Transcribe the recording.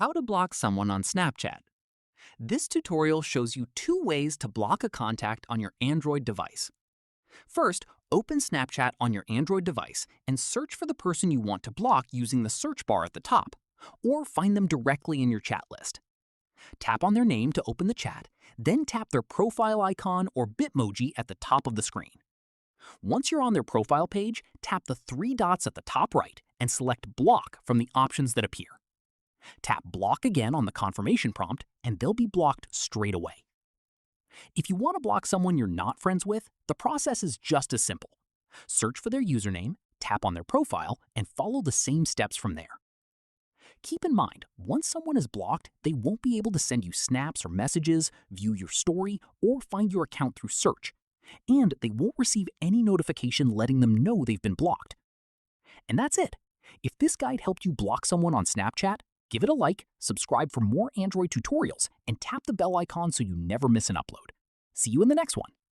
How to block someone on Snapchat. This tutorial shows you two ways to block a contact on your Android device. First, open Snapchat on your Android device and search for the person you want to block using the search bar at the top, or find them directly in your chat list. Tap on their name to open the chat, then tap their profile icon or Bitmoji at the top of the screen. Once you're on their profile page, tap the three dots at the top right and select Block from the options that appear. Tap Block again on the confirmation prompt, and they'll be blocked straight away. If you want to block someone you're not friends with, the process is just as simple. Search for their username, tap on their profile, and follow the same steps from there. Keep in mind, once someone is blocked, they won't be able to send you snaps or messages, view your story, or find your account through search. And they won't receive any notification letting them know they've been blocked. And that's it. If this guide helped you block someone on Snapchat, give it a like, subscribe for more Android tutorials, and tap the bell icon so you never miss an upload. See you in the next one.